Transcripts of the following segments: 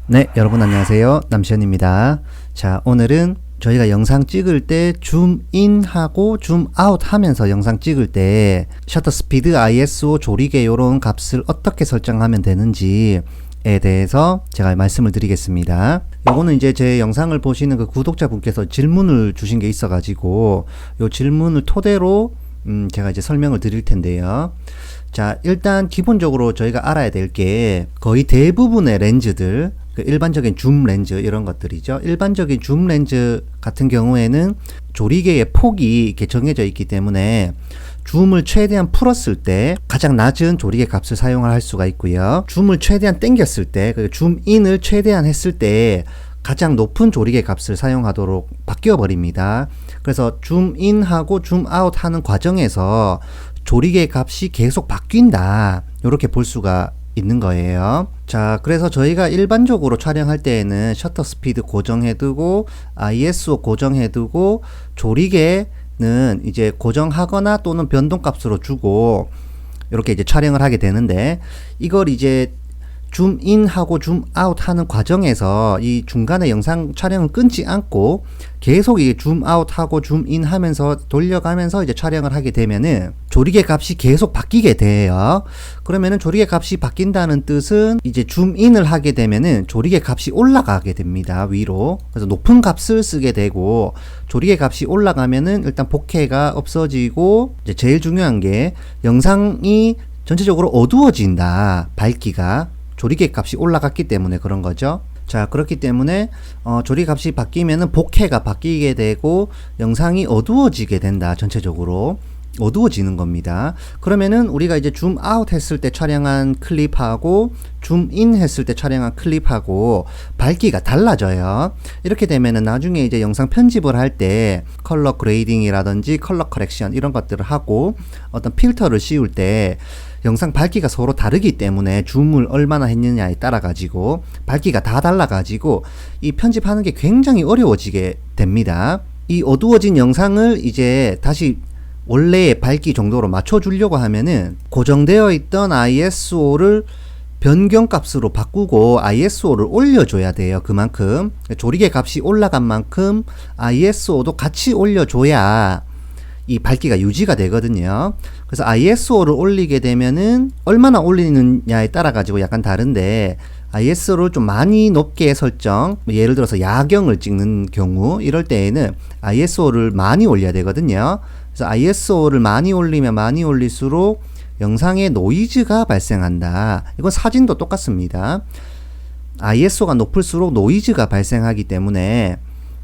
네, 여러분 안녕하세요. 남시현입니다. 자, 오늘은 저희가 영상 찍을 때 줌인하고 줌아웃 하면서 영상 찍을 때 셔터 스피드, ISO, 조리개 이런 값을 어떻게 설정하면 되는지에 대해서 제가 말씀을 드리겠습니다. 요거는 이제 제 영상을 보시는 그 구독자분께서 질문을 주신 게 있어가지고 요 질문을 토대로 제가 이제 설명을 드릴 텐데요. 자, 일단 기본적으로 저희가 알아야 될 게 거의 대부분의 렌즈들, 그 일반적인 줌 렌즈 이런 것들이죠. 일반적인 줌 렌즈 같은 경우에는 조리개의 폭이 이렇게 정해져 있기 때문에 줌을 최대한 풀었을 때 가장 낮은 조리개 값을 사용할 수가 있고요. 줌을 최대한 당겼을 때, 그 줌인을 최대한 했을 때 가장 높은 조리개 값을 사용하도록 바뀌어 버립니다. 그래서 줌인하고 줌아웃 하는 과정에서 조리개 값이 계속 바뀐다, 이렇게 볼 수가 있는 거예요. 자, 그래서 저희가 일반적으로 촬영할 때에는 셔터 스피드 고정해두고 ISO 고정해두고 조리개는 이제 고정하거나 또는 변동값으로 주고 이렇게 이제 촬영을 하게 되는데, 이걸 이제 줌인하고 줌아웃 하는 과정에서 이 중간에 영상 촬영을 끊지 않고 계속 이 줌아웃하고 줌인 하면서 돌려가면서 이제 촬영을 하게 되면은 조리개 값이 계속 바뀌게 돼요. 그러면은 조리개 값이 바뀐다는 뜻은 이제 줌인을 하게 되면은 조리개 값이 올라가게 됩니다, 위로. 그래서 높은 값을 쓰게 되고, 조리개 값이 올라가면은 일단 복해가 없어지고, 이제 제일 중요한 게 영상이 전체적으로 어두워진다, 밝기가. 조리개 값이 올라갔기 때문에 그런 거죠. 자, 그렇기 때문에 조리개 값이 바뀌면은 복해가 바뀌게 되고 영상이 어두워지게 된다. 전체적으로 어두워지는 겁니다. 그러면은 우리가 이제 줌 아웃 했을 때 촬영한 클립하고 줌 인 했을 때 촬영한 클립하고 밝기가 달라져요. 이렇게 되면은 나중에 이제 영상 편집을 할 때 컬러 그레이딩이라든지 컬러 커렉션 이런 것들을 하고 어떤 필터를 씌울 때 영상 밝기가 서로 다르기 때문에 줌을 얼마나 했느냐에 따라 가지고 밝기가 다 달라 가지고 이 편집하는 게 굉장히 어려워지게 됩니다. 이 어두워진 영상을 이제 다시 원래의 밝기 정도로 맞춰주려고 하면은 고정되어 있던 ISO를 변경값으로 바꾸고 ISO를 올려줘야 돼요. 그만큼 조리개 값이 올라간 만큼 ISO도 같이 올려줘야 이 밝기가 유지가 되거든요. 그래서 ISO를 올리게 되면은 얼마나 올리느냐에 따라 가지고 약간 다른데, ISO를 좀 많이 높게 설정, 예를 들어서 야경을 찍는 경우 이럴 때에는 ISO를 많이 올려야 되거든요. 그래서 ISO를 많이 올리면 많이 올릴수록 영상에 노이즈가 발생한다. 이건 사진도 똑같습니다. ISO가 높을수록 노이즈가 발생하기 때문에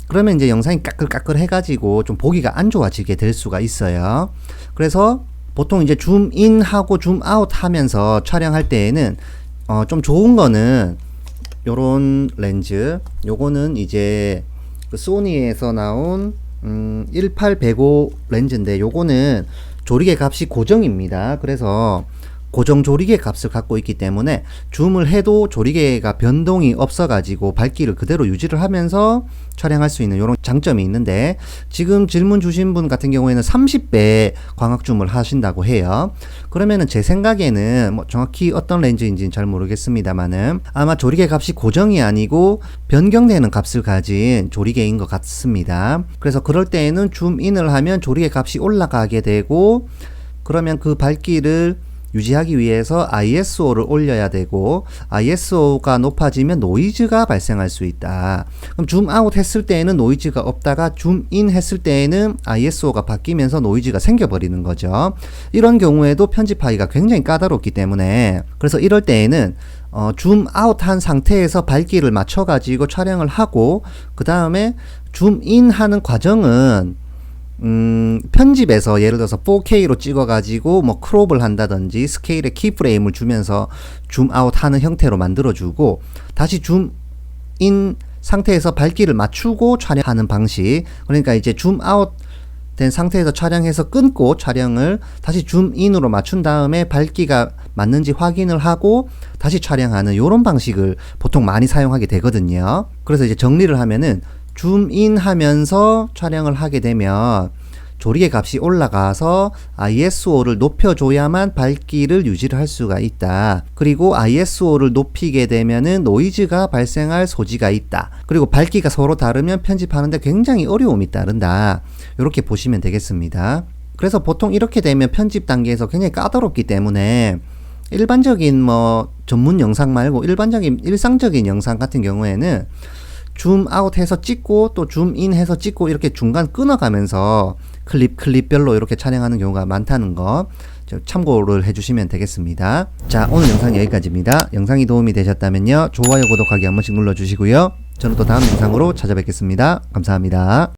그러면 이제 영상이 까끌까끌 해가지고 좀 보기가 안 좋아지게 될 수가 있어요. 그래서 보통 이제 줌인하고 줌아웃 하면서 촬영할 때에는 좀 좋은 거는 요런 렌즈, 요거는 이제 그 소니에서 나온 18-105 렌즈인데 요거는 조리개 값이 고정입니다. 그래서 고정 조리개 값을 갖고 있기 때문에 줌을 해도 조리개가 변동이 없어 가지고 밝기를 그대로 유지를 하면서 촬영할 수 있는 이런 장점이 있는데, 지금 질문 주신 분 같은 경우에는 30배 광학 줌을 하신다고 해요. 그러면은 제 생각에는 뭐 정확히 어떤 렌즈인지는 잘 모르겠습니다만은 아마 조리개 값이 고정이 아니고 변경되는 값을 가진 조리개인 것 같습니다. 그래서 그럴 때에는 줌인을 하면 조리개 값이 올라가게 되고, 그러면 그 밝기를 유지하기 위해서 ISO를 올려야 되고, ISO가 높아지면 노이즈가 발생할 수 있다. 그럼 줌아웃 했을 때에는 노이즈가 없다가 줌인 했을 때에는 ISO가 바뀌면서 노이즈가 생겨버리는 거죠. 이런 경우에도 편집하기가 굉장히 까다롭기 때문에, 그래서 이럴 때에는 줌아웃 한 상태에서 밝기를 맞춰 가지고 촬영을 하고, 그 다음에 줌인 하는 과정은 편집에서 예를 들어서 4K로 찍어가지고 뭐 크롭을 한다든지 스케일에 키프레임을 주면서 줌아웃 하는 형태로 만들어주고, 다시 줌인 상태에서 밝기를 맞추고 촬영하는 방식. 그러니까 이제 줌아웃 된 상태에서 촬영해서 끊고 촬영을 다시 줌인으로 맞춘 다음에 밝기가 맞는지 확인을 하고 다시 촬영하는 이런 방식을 보통 많이 사용하게 되거든요. 그래서 이제 정리를 하면은 줌인 하면서 촬영을 하게 되면 조리개 값이 올라가서 ISO를 높여줘야만 밝기를 유지를 할 수가 있다. 그리고 ISO를 높이게 되면은 노이즈가 발생할 소지가 있다. 그리고 밝기가 서로 다르면 편집하는데 굉장히 어려움이 따른다. 이렇게 보시면 되겠습니다. 그래서 보통 이렇게 되면 편집 단계에서 굉장히 까다롭기 때문에 일반적인 전문 영상 말고 일반적인 일상적인 영상 같은 경우에는 줌 아웃 해서 찍고 또 줌 인 해서 찍고 이렇게 중간 끊어가면서 클립별로 이렇게 촬영하는 경우가 많다는 거 참고를 해주시면 되겠습니다. 자, 오늘 영상 여기까지입니다. 영상이 도움이 되셨다면요, 좋아요, 구독하기 한 번씩 눌러주시고요. 저는 또 다음 영상으로 찾아뵙겠습니다. 감사합니다.